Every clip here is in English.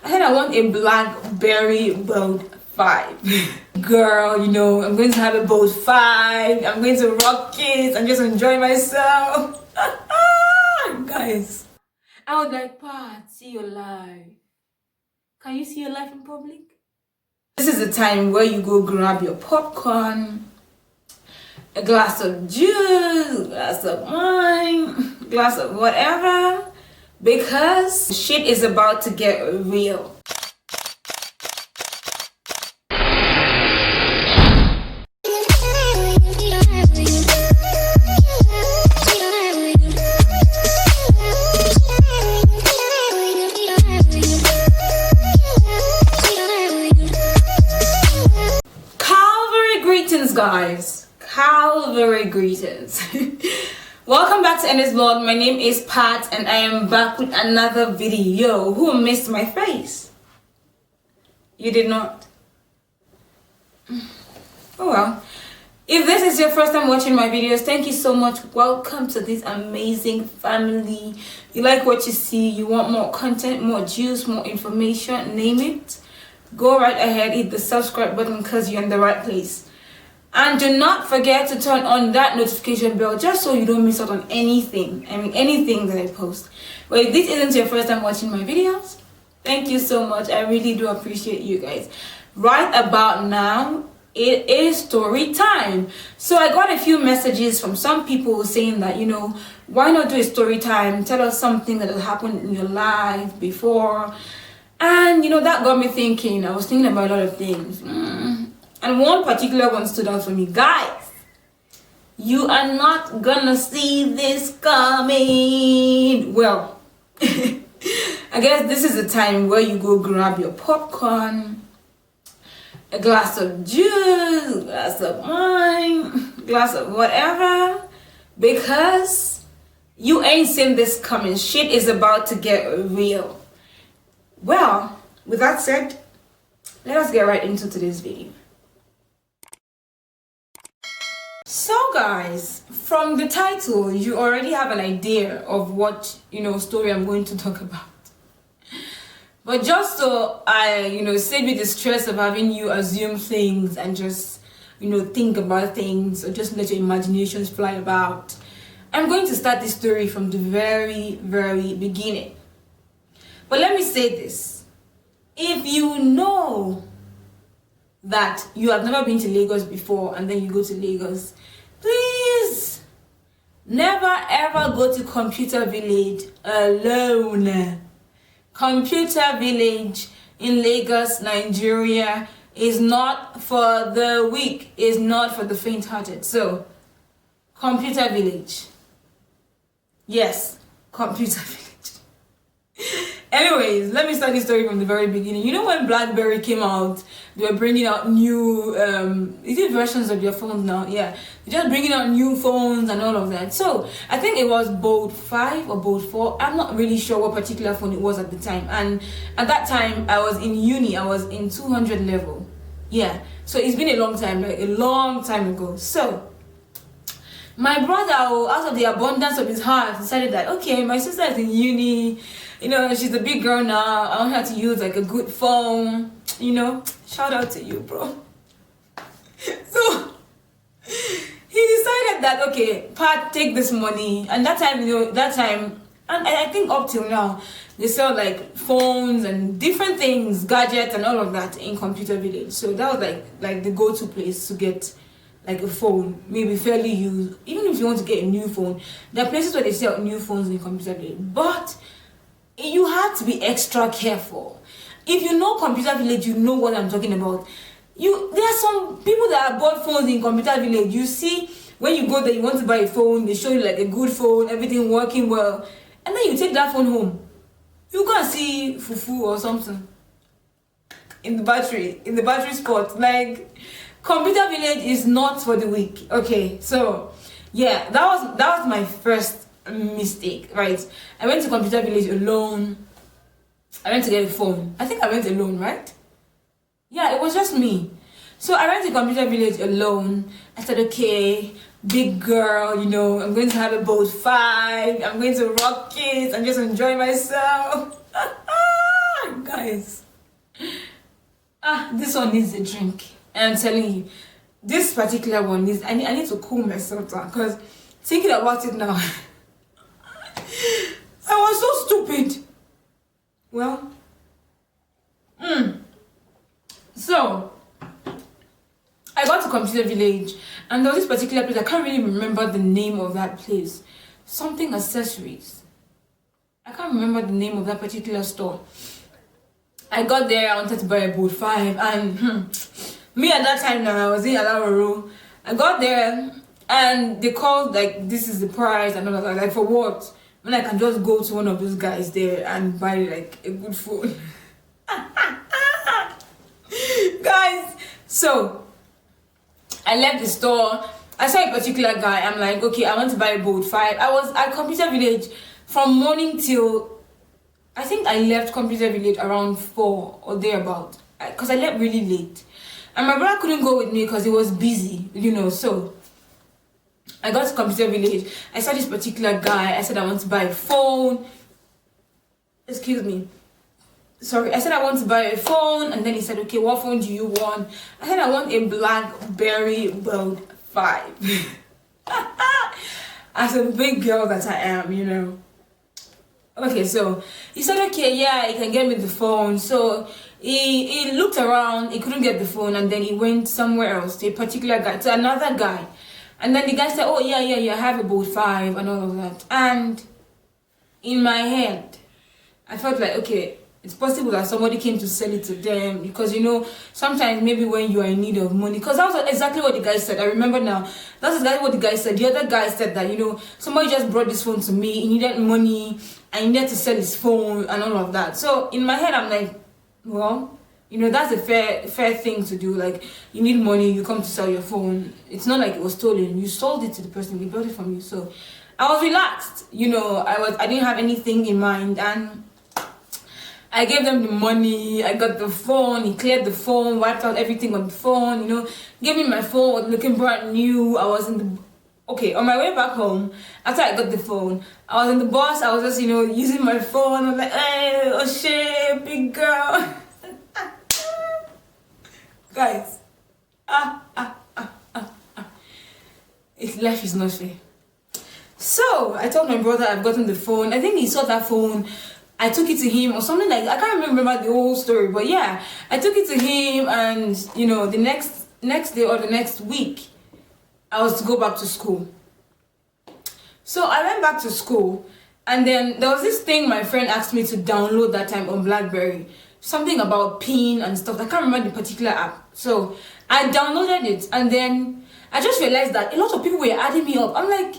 I said I want a blackberry boat 5. Girl, you know, I'm going to have a boat 5. I'm going to rock it and just enjoy myself. Guys, I was like, Pat, see your life. Can you see your life in public? This is the time where you go grab your popcorn, a glass of juice, a glass of wine, a glass of whatever, because shit is about to get real. Guys, Calvary greetings. Welcome back to Endless Vlog. My name is Pat and I am back with another video. Who missed my face? You did not? Oh well. If this is your first time watching my videos, thank you so much. Welcome to this amazing family. You like what you see, you want more content, more juice, more information, name it, go right ahead, hit the subscribe button because you're in the right place. And do not forget to turn on that notification bell just so you don't miss out on anything. I mean, anything that I post. But if this isn't your first time watching my videos, thank you so much. I really do appreciate you guys. Right about now, it is story time. So I got a few messages from some people saying that, you know, why not do a story time? Tell us something that has happened in your life before. And, you know, that got me thinking. I was thinking about a lot of things. And one particular one stood out for me. Guys, you are not gonna see this coming. Well, I guess this is the time where you go grab your popcorn, a glass of juice, a glass of wine, a glass of whatever, because you ain't seen this coming. Shit is about to get real. Well, with that said, let us get right into today's video. So guys, from the title, you already have an idea of what, you know, story I'm going to talk about. But just so I, you know, save you the stress of having you assume things and just, you know, think about things or just let your imaginations fly about, I'm going to start this story from the very, very beginning. But let me say this. If you know that you have never been to Lagos before and then you go to Lagos, please never ever go to Computer Village alone. Computer Village in Lagos, Nigeria is not for the weak, is not for the faint-hearted. So, Computer Village. Yes, Computer Village. Anyways, let me start this story from the very beginning. You know when BlackBerry came out, they were bringing out new, is it versions of your phones now? Yeah, they're just bringing out new phones and all of that. So, I think it was Bold 5 or Bold 4. I'm not really sure what particular phone it was at the time. And at that time, I was in uni. I was in 200 level. Yeah, so it's been a long time, like a long time ago. So, my brother, out of the abundance of his heart, decided that, okay, my sister is in uni. You know, she's a big girl now. I want her to use like a good phone. You know, shout out to you, bro. So he decided that, okay, Pat, take this money. And that time, you know, and I think up till now, they sell like phones and different things, gadgets and all of that in Computer Village. So that was like the go-to place to get like a phone, maybe fairly used. Even if you want to get a new phone, there are places where they sell new phones in Computer Village. But you have to be extra careful. If you know Computer Village, you know what I'm talking about. There are some people that have bought phones in Computer Village. You see, when you go there, you want to buy a phone, they show you like a good phone, everything working well, and then you take that phone home. You go and see fufu or something in the battery spot. Like, Computer Village is not for the weak. Okay, so yeah, that was my first mistake, right? I went to Computer Village alone. I went to get a phone. I think I went alone, right? Yeah, it was just me. So I went to Computer Village alone. I said, okay, big girl, you know, I'm going to have a boat 5. I'm going to rock it and just enjoy myself. Guys, this one needs a drink. And I'm telling you, this particular one needs, I need to cool myself down, because thinking about it now, I was so stupid. Well, so I got to Computer Village, and there was this particular place. I can't really remember the name of that place. Something accessories. I can't remember the name of that particular store. I got there. I wanted to buy a boat 5, and me at that time now, I was in Alaro. I got there, and they called like, this is the price, and I was like, for what? When I can just go to one of those guys there and buy like a good phone. Guys, so I left the store. I saw a particular guy. I'm like, okay, I want to buy a boat 5. I was at Computer Village from morning till, I think I left Computer Village around 4 or thereabout, because I left really late, and my brother couldn't go with me because he was busy, you know. So I got to Computer Village. I saw this particular guy. I said I want to buy a phone. Excuse me. Sorry. I said I want to buy a phone, and then he said, okay, what phone do you want? I said I want a BlackBerry Bold 5. As a big girl that I am, you know. Okay, so he said, okay, yeah, he can get me the phone. So he looked around, he couldn't get the phone, and then he went somewhere else to a particular guy, to another guy. And then the guy said, oh, yeah, I have a boat 5 and all of that. And in my head, I felt like, okay, it's possible that somebody came to sell it to them, because, you know, sometimes maybe when you are in need of money, because that was exactly what the guy said. I remember now, that's exactly what the guy said. The other guy said that, you know, somebody just brought this phone to me, he needed money, and he needed to sell his phone and all of that. So in my head, I'm like, well, you know, that's a fair thing to do. Like, you need money, you come to sell your phone. It's not like it was stolen. You sold it to the person, he bought it from you. So I was relaxed, you know. I didn't have anything in mind, and I gave them the money. I got the phone. He cleared the phone, wiped out everything on the phone, you know, gave me my phone, looking brand new. I was in the, okay, on my way back home, after I got the phone, I was in the bus. I was just, you know, using my phone. I was like, hey, oh shit, big girl. Guys, life is not fair. So I told my brother I've gotten the phone. I think he saw that phone. I took it to him or something like that. I can't remember the whole story, but yeah, I took it to him, and you know, the next day or the next week, I was to go back to school. So I went back to school, and then there was this thing my friend asked me to download that time on BlackBerry, something about PIN and stuff. I can't remember the particular app. So I downloaded it, and then I just realized that a lot of people were adding me up. I'm like,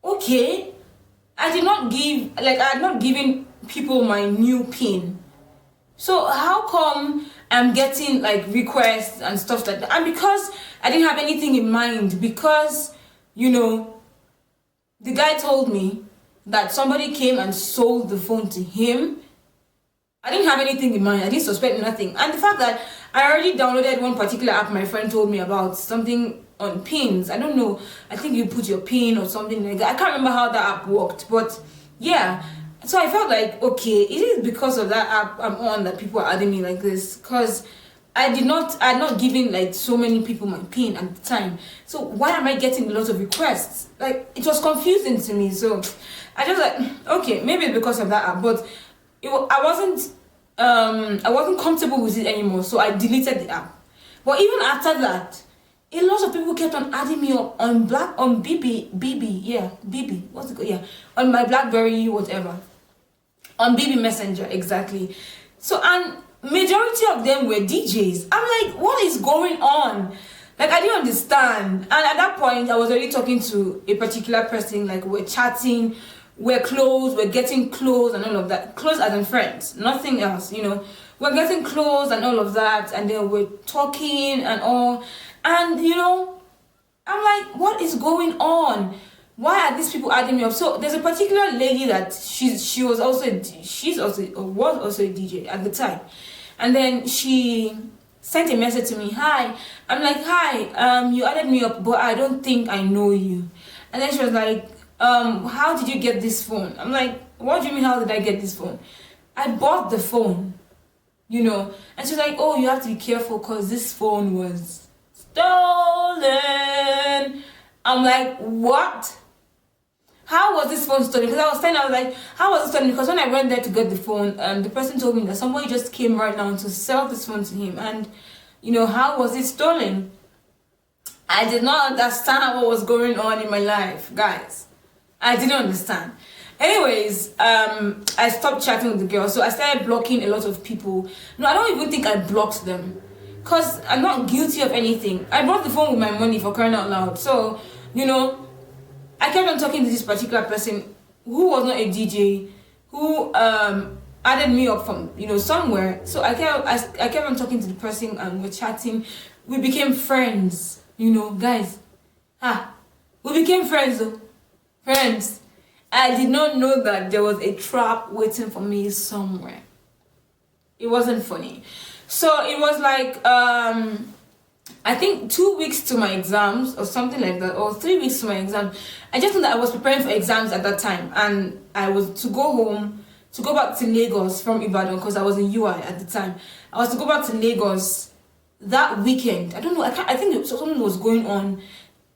okay, I had not given people my new PIN. So how come I'm getting like requests and stuff like that? And because I didn't have anything in mind, because, you know, the guy told me that somebody came and sold the phone to him. I didn't have anything in mind. I didn't suspect nothing. And the fact that I already downloaded one particular app my friend told me about, something on pins. I don't know. I think you put your pin or something like that. I can't remember how that app worked, but yeah. So I felt like, okay, it is because of that app I'm on that people are adding me like this, because I had not given like so many people my pin at the time. So why am I getting a lot of requests? Like, it was confusing to me. So I just like, okay, maybe it's because of that app, but I wasn't comfortable with it anymore. So I deleted the app. But even after that, a lot of people kept on adding me up on BB, what's it called? Yeah, on my BlackBerry, whatever. On BB Messenger, exactly. So, and majority of them were DJs. I'm like, what is going on? Like, I didn't understand. And at that point, I was already talking to a particular person. Like, we're chatting, we're close, we're getting close and all of that. Close as in friends, nothing else, you know. We're getting close and all of that. And then we're talking and all. And, you know, I'm like, what is going on? Why are these people adding me up? So there's a particular lady that she was also a DJ at the time, and then she sent a message to me. Hi, I'm like, hi. You added me up, but I don't think I know you. And then she was like, how did you get this phone? I'm like, what do you mean? How did I get this phone? I bought the phone. you know. And she's like, oh, you have to be careful because this phone was stolen. I'm like, what? How was this phone stolen? Because I was like, how was it stolen? Because when I went there to get the phone, the person told me that somebody just came right now to sell this phone to him. And, you know, how was it stolen? I did not understand what was going on in my life, guys. I didn't understand. Anyways, I stopped chatting with the girl, so I started blocking a lot of people. No, I don't even think I blocked them, because I'm not guilty of anything. I bought the phone with my money, for crying out loud. So, you know, I kept on talking to this particular person who was not a DJ, who added me up from, you know, somewhere. So I kept on talking to the person, and we're chatting. We became friends, you know, guys. We became friends though. Friends. I did not know that there was a trap waiting for me somewhere. It wasn't funny. So it was like I think 2 weeks to my exams or something like that, or 3 weeks to my exam. I just know that I was preparing for exams at that time, and I was to go home, to go back to Lagos from Ibadan, because I was in UI at the time. I was to go back to Lagos that weekend. I don't know, I think something was going on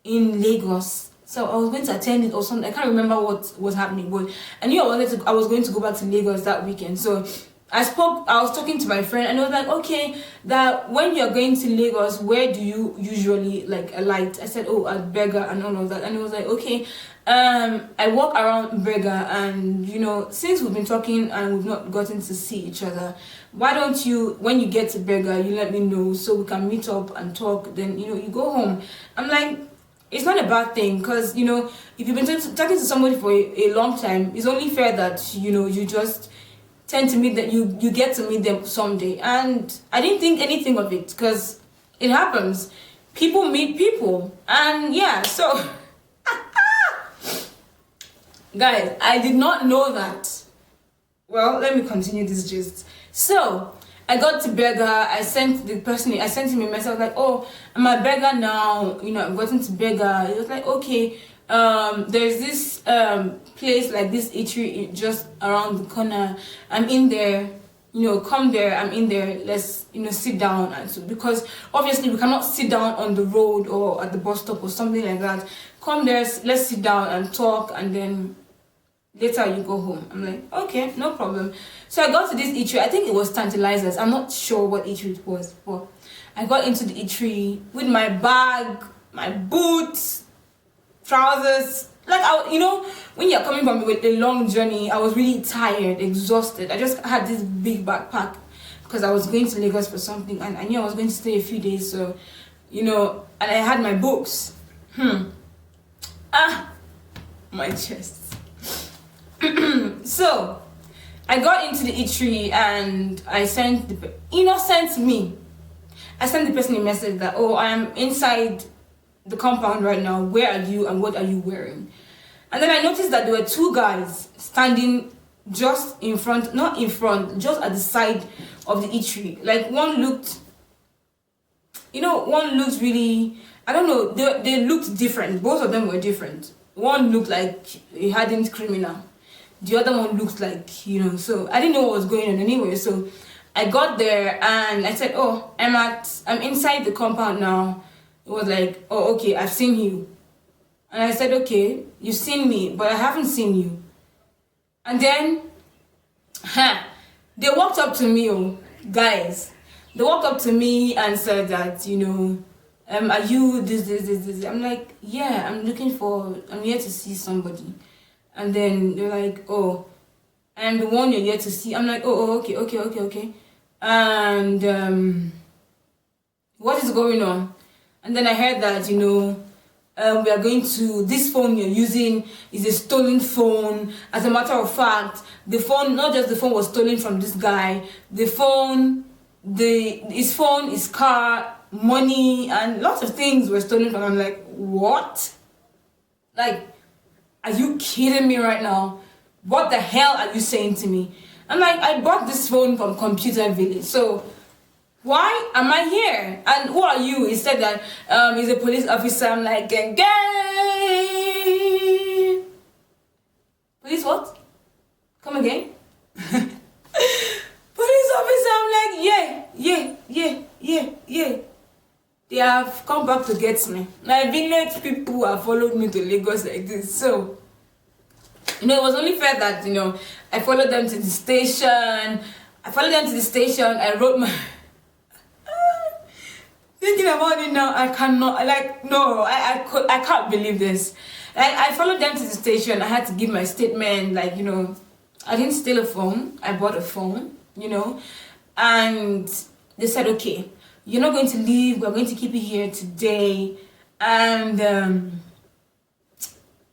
in Lagos. So I was going to attend it or something. I can't remember what was happening, but I knew I was going to go back to Lagos that weekend. So I was talking to my friend, and I was like, okay, that when you're going to Lagos, where do you usually like alight? I said, oh, at Berger and all of that. And it was like, okay, I walk around Berger, and you know, since we've been talking and we've not gotten to see each other, why don't you, when you get to Berger, you let me know so we can meet up and talk, then, you know, you go home. I'm like, it's not a bad thing, because, you know, if you've been talking to somebody for a long time, it's only fair that, you know, you just tend to meet that you get to meet them someday. And I didn't think anything of it, because it happens. People meet people, and yeah, so guys, I did not know that. Well, let me continue this gist. So I got to Berger. I sent him a message. I was like, oh, I'm at Berger now, you know, I've gotten to Berger. It was like, okay, there's this place like this eatery just around the corner. I'm in there, you know, come there, I'm in there, let's, you know, sit down. And so, because obviously we cannot sit down on the road or at the bus stop or something like that. Come there, let's sit down and talk, and then later you go home. I'm like, okay, no problem. So I got to this eatery. I think it was Tantalizers. I'm not sure what eatery it was, but I got into the eatery with my bag, my boots, trousers. Like, you know, when you're coming from with a long journey, I was really tired, exhausted. I just had this big backpack because I was going to Lagos for something, and I knew I was going to stay a few days. So, you know, and I had my books. My chest. So I got into the eatery, and I sent the person a message that, oh, I am inside the compound right now. Where are you, and what are you wearing? And then I noticed that there were two guys standing just in front, not in front, just at the side of the eatery. Like, one looked really, I don't know, they looked different. Both of them were different. One looked like a hardened criminal. The other one looked like, you know, so I didn't know what was going on anyway. So I got there, and I said, oh, I'm inside the compound now. It was like, oh, okay, I've seen you. And I said, okay, you've seen me, but I haven't seen you. And then, they walked up to me, guys. They walked up to me and said that, you know, are you this? I'm like, yeah, I'm here to see somebody. And then they're like, oh, I'm the one you're here to see. I'm like, oh, okay. And what is going on? And then I heard that, you know, we are going to, this phone you're using is a stolen phone. As a matter of fact, the phone, not just the phone was stolen from this guy, his phone, his car, money, and lots of things were stolen from him. I'm like, what? Like, are you kidding me right now? What the hell are you saying to me? I'm like, I bought this phone from Computer Village, so why am I here? And who are you? He said that he's a police officer. I'm like, gang. Police what? Come again? Police officer. I'm like, have come back to get me. My village people have followed me to Lagos like this. So, it was only fair that, I followed them to the station. I wrote my... Thinking about it now, I cannot, I can't believe this. I followed them to the station. I had to give my statement, I didn't steal a phone. I bought a phone, and they said, okay, you're not going to leave. We're going to keep you here today. And,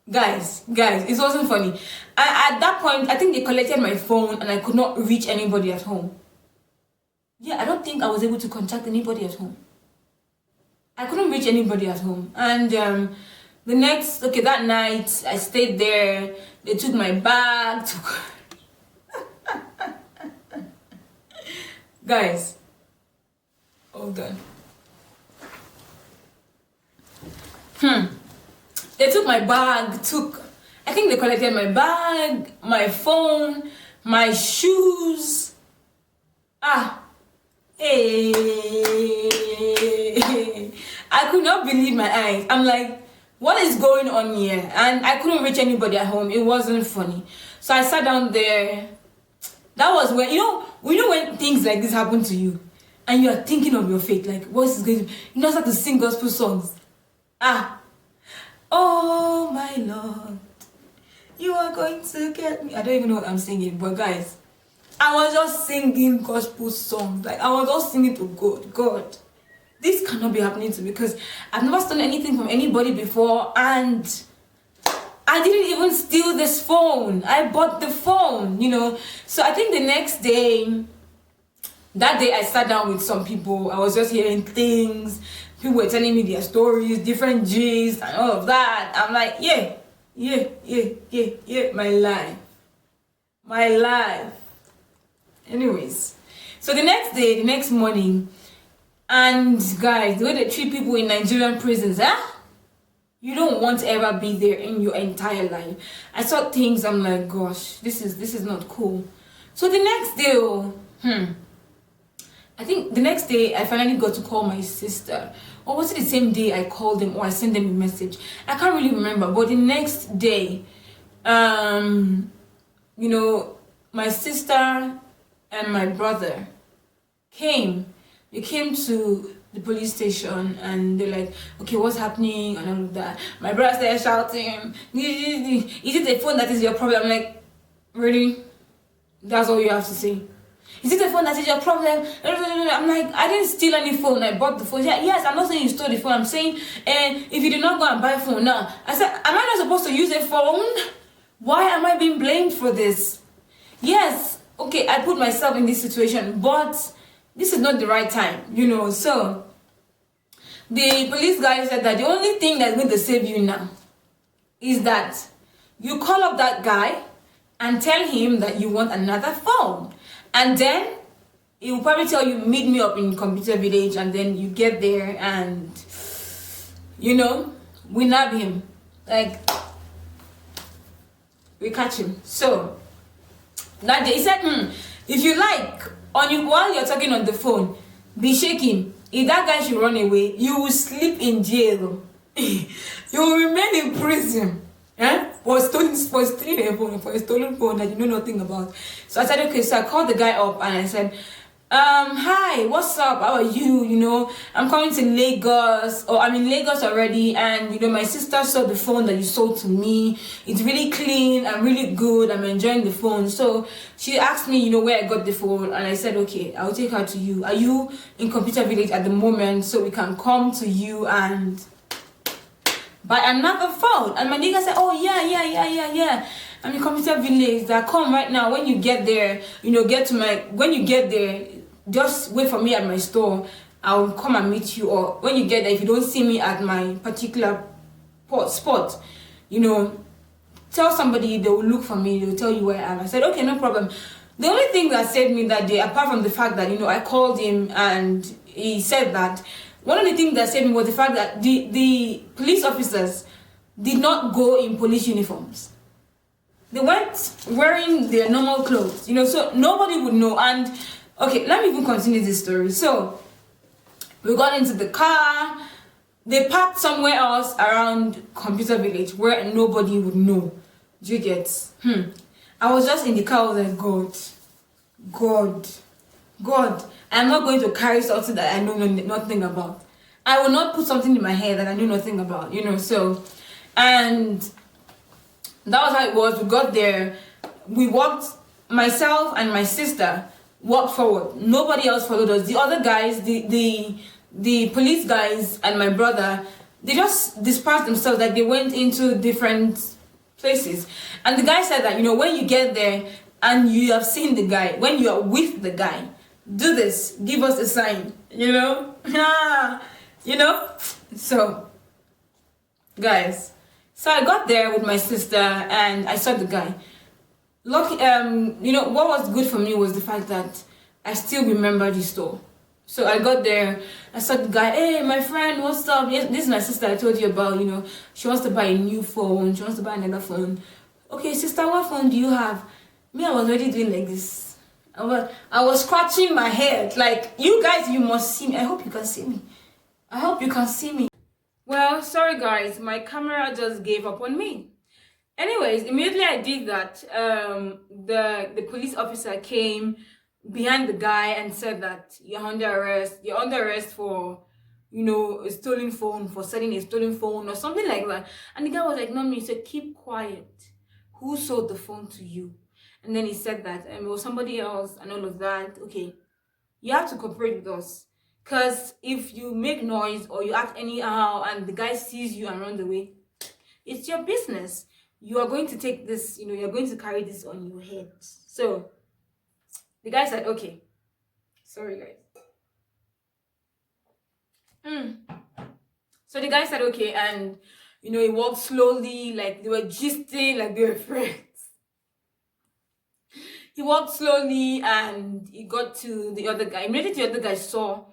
guys, it wasn't funny. At that point, I think they collected my phone and I could not reach anybody at home. Yeah, I don't think I was able to contact anybody at home. I couldn't reach anybody at home. And that night, I stayed there. They took my bag. Guys, hold on. They took my bag, I think they collected my bag, my phone, my shoes. I could not believe my eyes. I'm like, what is going on here? And I couldn't reach anybody at home. It wasn't funny. So I sat down there. That was when, when things like this happen to you and you are thinking of your fate, like, what is going to, start to sing gospel songs. Oh my Lord, you are going to get me. I don't even know what I'm singing, but guys, I was just singing gospel songs. I was just singing to God, this cannot be happening to me because I've never stolen anything from anybody before, and I didn't even steal this phone. I bought the phone, So I think the next day, that day I sat down with some people. I was just hearing things. People were telling me their stories, different G's and all of that. I'm like, yeah, my life. Anyways, so the next morning, and guys, the way they treat people in Nigerian prisons, you don't want to ever be there in your entire life. I saw things, I'm like, gosh, this is not cool. So the next day, I think the next day I finally got to call my sister. Or was it the same day I called them or I sent them a message? I can't really remember. But the next day, my sister and my brother came. They came to the police station and they're like, okay, what's happening and all of that. My brother started shouting, is it the phone that is your problem? I'm like, really? That's all you have to say? Is it the phone that is your problem? I'm like, I didn't steal any phone. I bought the phone. Yes, I'm not saying you stole the phone. I'm saying, if you did not go and buy a phone now. I said, am I not supposed to use a phone? Why am I being blamed for this? Yes, okay, I put myself in this situation, but this is not the right time, So the police guy said that the only thing that's going to save you now is that you call up that guy and tell him that you want another phone. And then he will probably tell you, meet me up in Computer Village, and then you get there and, we nab him. We catch him. So, that day, he said, if you like, while you're talking on the phone, be shaking. If that guy should run away, you will sleep in jail. You will remain in prison. For stealing a phone, for a stolen phone that you know nothing about. So I said, okay, so I called the guy up and I said, hi, what's up? How are you? I'm coming to Lagos, or I'm in Lagos already, and my sister saw the phone that you sold to me. It's really clean and really good. I'm enjoying the phone. So she asked me, where I got the phone, and I said, okay, I'll take her to you. Are you in Computer Village at the moment so we can come to you and buy another phone? And my nigga said, oh yeah, I'm in Computer Village. That come right now. When you get there, when you get there, just wait for me at my store. I'll come and meet you. Or when you get there, if you don't see me at my particular spot, tell somebody, they will look for me, they'll tell you where I am. I said, okay, no problem. The only thing that saved me that day, apart from the fact that, I called him and he said that, one of the things that saved me was the fact that the police officers did not go in police uniforms. They went wearing their normal clothes, so nobody would know. And okay, let me even continue this story. So We got into the car. They parked somewhere else around Computer Village where nobody would know. Do you get? I was just in the car. I was like, God, I'm not going to carry something that I know nothing about. I will not put something in my head that I know nothing about, so, and that was how it was. We got there, we walked, myself and my sister walked forward. Nobody else followed us. The other guys, the police guys and my brother, they just dispersed themselves, like they went into different places. And the guy said that, when you get there and you have seen the guy, when you are with the guy, do this, give us a sign, So, guys, so I got there with my sister and I saw the guy. Lucky, what was good for me was the fact that I still remember the store. So I got there, I saw the guy, hey, my friend, what's up? Yes, this is my sister I told you about, she wants to buy a new phone, she wants to buy another phone. Okay, sister, what phone do you have? Me, I was already doing like this. I was scratching my head. Like, you guys, you must see me. I hope you can see me. I hope you can see me. Well, sorry guys, my camera just gave up on me. Anyways, immediately I did that, the police officer came behind the guy and said that you're under arrest for, a stolen phone, for selling a stolen phone or something like that. And the guy was like, no, he said, keep quiet. Who sold the phone to you? And then he said that it was somebody else and all of that. Okay, you have to cooperate with us. Because if you make noise or you act anyhow and the guy sees you and runs away, it's your business. You are going to take this, you're going to carry this on your head. So the guy said, okay. Sorry, guys. So the guy said, okay. And, he walked slowly, like they were gisting, like they were friends. He walked slowly and he got to the other guy. Immediately the other guy saw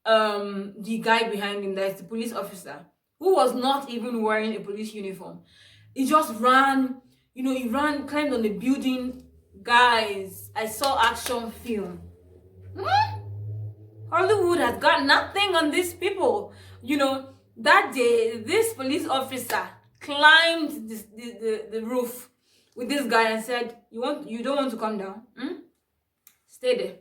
the guy behind him, that's the police officer, who was not even wearing a police uniform. He just ran, he climbed on the building. Guys, I saw action film. Hollywood has got nothing on these people. That day, this police officer climbed the roof with this guy and said, you don't want to come down? Stay there.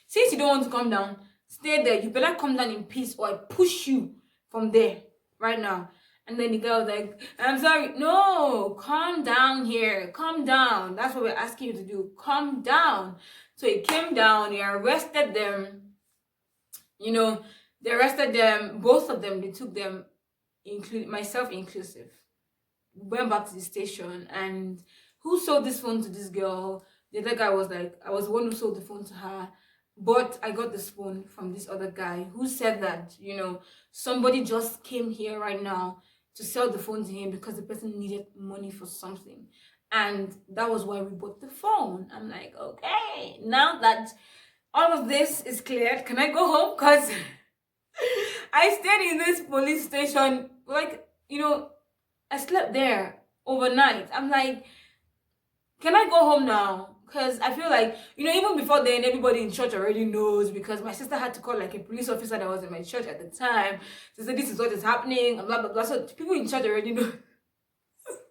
Since you don't want to come down, stay there. You better come down in peace or I push you from there right now. And then the guy was like, I'm sorry. No, calm down here. Calm down. That's what we're asking you to do. Calm down. So he came down. He arrested them. They arrested them. Both of them. They took them, myself inclusive. We went back to the station. And who sold this phone to this girl? The other guy was like, I was the one who sold the phone to her. But I got this phone from this other guy who said that, somebody just came here right now to sell the phone to him because the person needed money for something. And that was why we bought the phone. I'm like, okay, now that all of this is cleared, can I go home? Because I stayed in this police station, like, I slept there overnight. I'm like, can I go home now? Because I feel like, even before then, everybody in church already knows, because my sister had to call like a police officer that was in my church at the time to say this is what is happening, and blah, blah, blah. So people in church already know.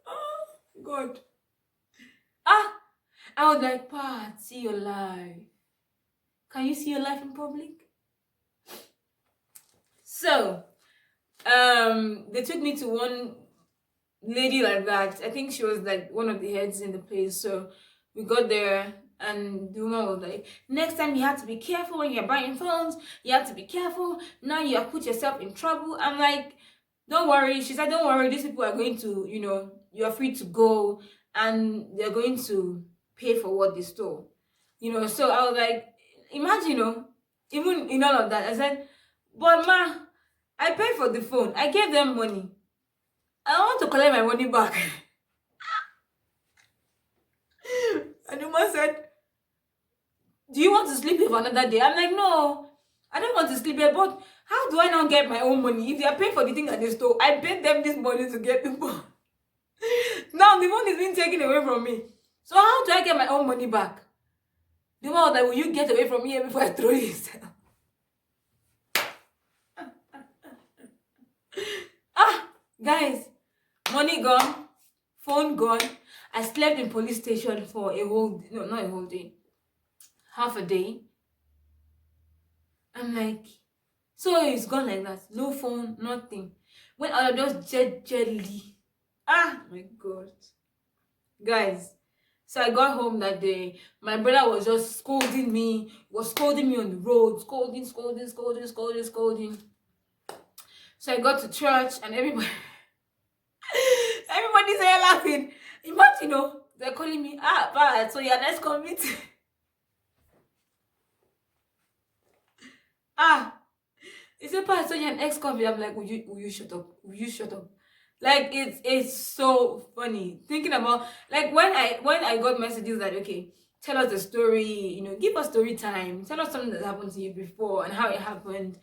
Oh, God. I was like, Pat, see your life. Can you see your life in public? So, they took me to one lady like that. I think she was like one of the heads in the place. So we got there and the woman was like, next time you have to be careful when you're buying phones. You have to be careful. Now you have put yourself in trouble. I'm like, don't worry. She said, don't worry. These people are going to, you are free to go and they're going to pay for what they stole. So I was like, imagine, even in all of that, I said, but ma, I paid for the phone. I gave them money. I want to collect my money back. And the woman said, do you want to sleep here for another day? I'm like, no, I don't want to sleep here, but how do I now get my own money? If they are paying for the thing that they stole, I paid them this money to get the phone. Now the phone is being taken away from me. So how do I get my own money back? The woman was like, will you get away from me here before I throw you? Guys, money gone, phone gone. I slept in police station for a whole, no, not a whole day, half a day. I'm like, so it's gone like that. No phone, nothing. When I just gently. Ah, my God. Guys, so I got home that day. My brother was just scolding me. Was scolding me on the road. Scolding. So I got to church and everybody... everybody's there laughing. Imagine, they're calling me, bad, so you're an ex-convict. It's a part, so you're an ex-convict. I'm like, will you shut up? Will you shut up? Like, it's so funny thinking about, like, when I got messages that, okay, tell us the story, give us story time, tell us something that happened to you before and how it happened.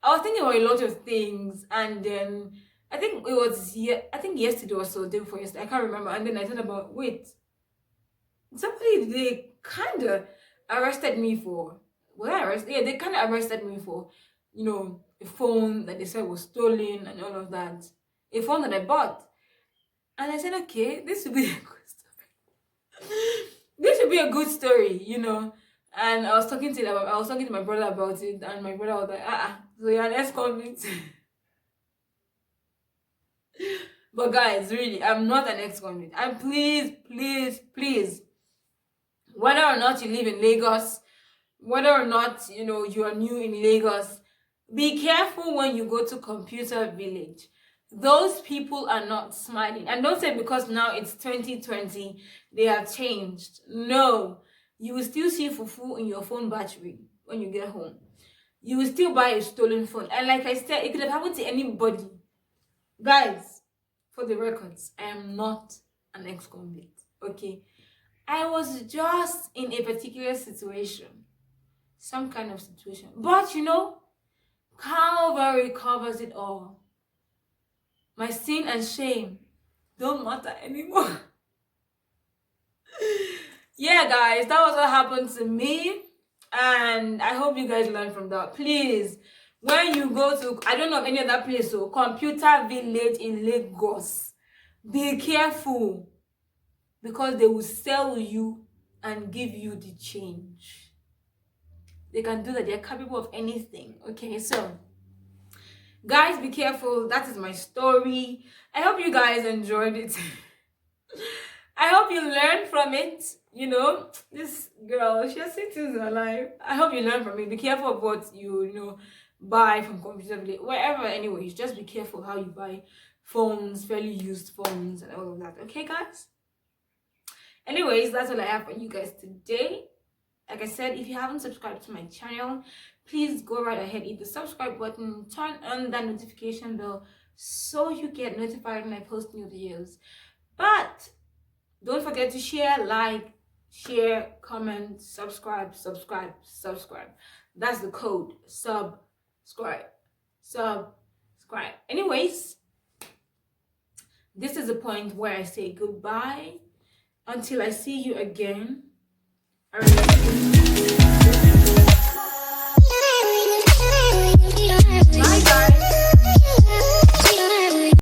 I was thinking about a lot of things, and then I think it was yesterday or so, day before yesterday, I can't remember. And then I thought about, wait, somebody, they kind of arrested me for, they kind of arrested me for, a phone that they said was stolen and all of that. A phone that I bought. And I said, okay, this would be a good story. This should be a good story, And I was talking to my brother about it, and my brother was like, so you're an ex-convict. But guys, really, I'm not an ex-convict. And please, whether or not you live in Lagos, whether or not, you are new in Lagos, be careful when you go to Computer Village. Those people are not smiling. And don't say because now it's 2020, they have changed. No. You will still see fufu in your phone battery when you get home. You will still buy a stolen phone. And like I said, it could have happened to anybody. Guys, for the records, I am not an ex-convict, okay? I was just in a particular situation. Some kind of situation. But, Calvary covers it all. My sin and shame don't matter anymore. Yeah, guys, that was what happened to me. And I hope you guys learned from that. Please, when you go to, I don't know of any other place, so Computer Village in Lagos, be careful. Because they will sell you and give you the change. They can do that. They're capable of anything. Okay, so guys, be careful. That is my story. I hope you guys enjoyed it. I hope you learned from it. This girl, she has seen things in her life. I hope you learn from it. Be careful of what you buy from Computer Village. Wherever, anyways, just be careful how you buy phones, fairly used phones, and all of that. Okay, guys? Anyways, that's all I have for you guys today. Like I said, if you haven't subscribed to my channel, please go right ahead, hit the subscribe button, turn on that notification bell so you get notified when I post new videos. But don't forget to share, like, share, comment, subscribe. That's the code. Subscribe. Anyways, this is the point where I say goodbye. Until I see you again. Bye, guys.